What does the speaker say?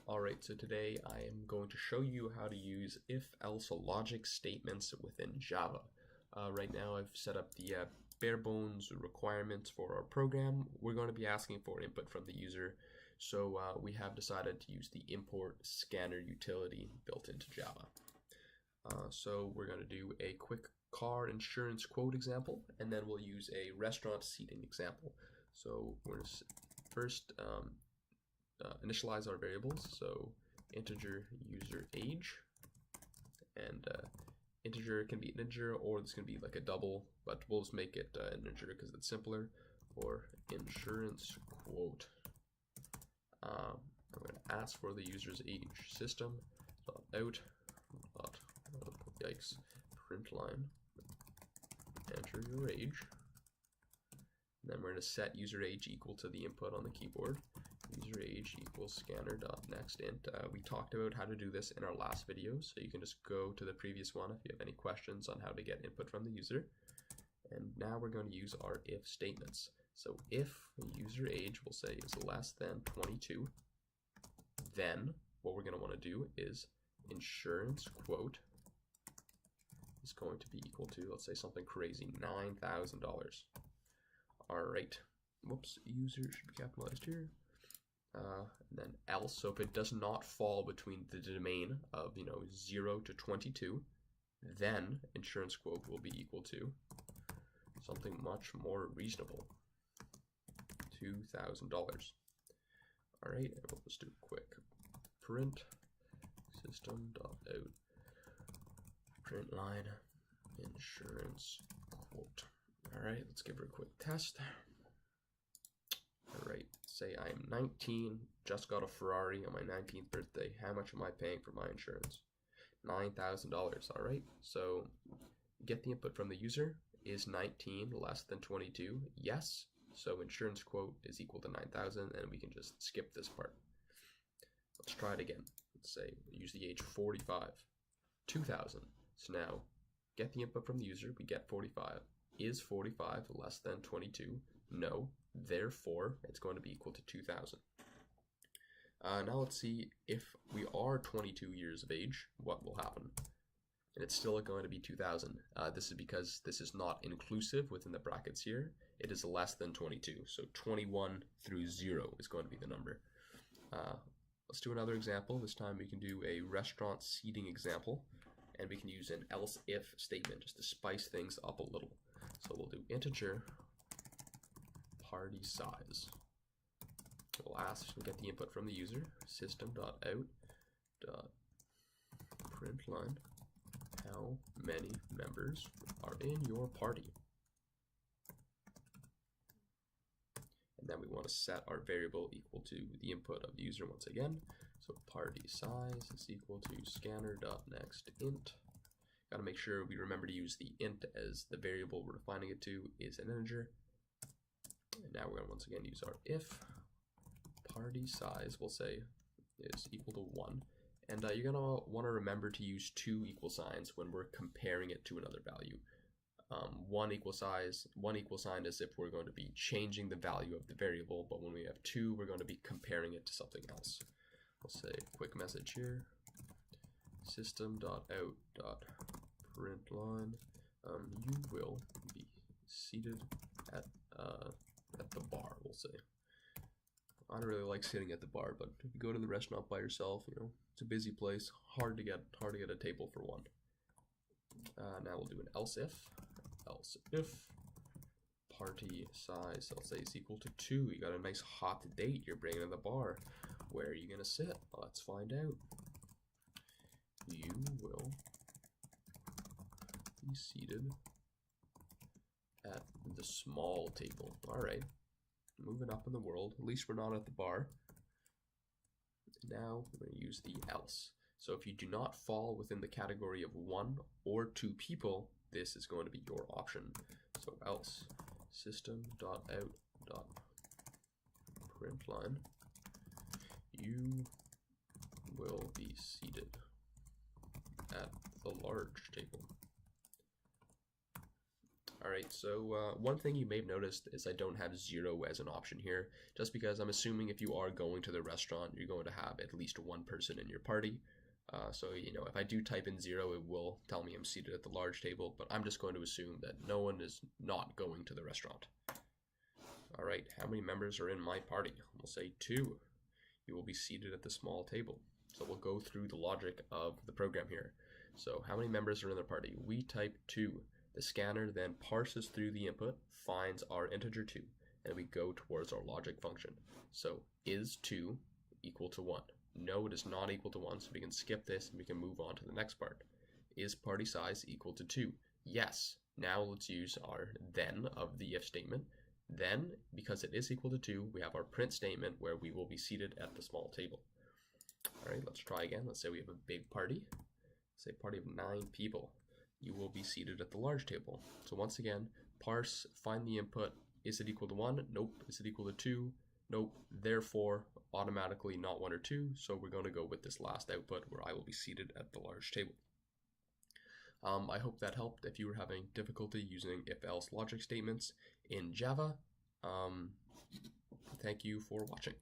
Alright, so today I am going to show you how to use if-else logic statements within Java. Right now I've set up the bare bones requirements for our program. We're going to be asking for input from the user, so we have decided to use the import scanner utility built into Java. So we're going to do a quick car insurance quote example, and then we'll use a restaurant seating example. So we're going to first initialize our variables, so integer user age, and integer can be an integer, or this can be like a double, but we'll just make it an integer because it's simpler. For insurance quote, I'm going to ask for the user's age. System dot out dot yikes print line enter your age, and then we're going to set user age equal to the input on the keyboard. User age equals scanner.next int. We talked about how to do this in our last video, so you can just go to the previous one if you have any questions on how to get input from the user. And now we're going to use our if statements. So if user age, we'll say, is less than 22, then what we're going to want to do is insurance quote is going to be equal to, let's say, something crazy, $9,000. All right. Whoops, user should be capitalized here. And then else, so if it does not fall between the domain of 0 to 22, then insurance quote will be equal to something much more reasonable, $2,000. All right, and we'll just do a quick print system.out print line insurance quote. All right, let's give her a quick test. All right, say I'm 19, just got a Ferrari on my 19th birthday. How much am I paying for my insurance? $9,000. All right, so get the input from the user. Is 19 less than 22? Yes. So insurance quote is equal to 9,000, and we can just skip this part. Let's try it again. Let's say use the age 45, 2,000. So now get the input from the user. We get 45. Is 45 less than 22? No. Therefore, it's going to be equal to 2,000. Now let's see if we are 22 years of age, what will happen? And it's still going to be 2,000. This is because this is not inclusive within the brackets here. It is less than 22. So 21 through 0 is going to be the number. Let's do another example. This time we can do a restaurant seating example, and we can use an else if statement just to spice things up a little. So we'll do integer party size. We'll ask and get the input from the user, system.out.println how many members are in your party. And then we want to set our variable equal to the input of the user once again. So party size is equal to scanner.nextInt. Got to make sure we remember to use the int as the variable we're defining it to is an integer. And now we're going to once again use our if party size, we'll say, is equal to 1. And you're going to want to remember to use two equal signs when we're comparing it to another value. One equal sign is if we're going to be changing the value of the variable, but when we have two, we're going to be comparing it to something else. We'll say quick message here, system.out.println you will be seated at the bar, we'll say. I don't really like sitting at the bar, but if you go to the restaurant by yourself, it's a busy place, hard to get a table for one. Now we'll do an else if party size, I'll say, is equal to 2. You got a nice hot date you're bringing to the bar. Where are you gonna sit? Let's find out. You will be seated at the small table. All right, moving up in the world. At least we're not at the bar. Now we're going to use the else. So if you do not fall within the category of 1 or 2 people, this is going to be your option. So else system.out.println you will be seated at the large table. Alright, so one thing you may have noticed is I don't have 0 as an option here, just because I'm assuming if you are going to the restaurant, you're going to have at least one person in your party. So, if I do type in 0, it will tell me I'm seated at the large table, but I'm just going to assume that no one is not going to the restaurant. Alright, how many members are in my party? We'll say 2. You will be seated at the small table. So we'll go through the logic of the program here. So how many members are in the party? We type 2. The scanner then parses through the input, finds our integer 2, and we go towards our logic function. So is 2 equal to 1? No, it is not equal to 1, so we can skip this and we can move on to the next part. Is party size equal to 2? Yes. Now let's use our then of the if statement. Then, because it is equal to 2, we have our print statement where we will be seated at the small table. Alright, let's try again. Let's say we have a big party. Say a party of 9 people. You will be seated at the large table. So once again, parse, find the input. Is it equal to 1? Nope. Is it equal to 2? Nope. Therefore, automatically not 1 or 2. So we're going to go with this last output where I will be seated at the large table. I hope that helped if you were having difficulty using if-else logic statements in Java. Thank you for watching.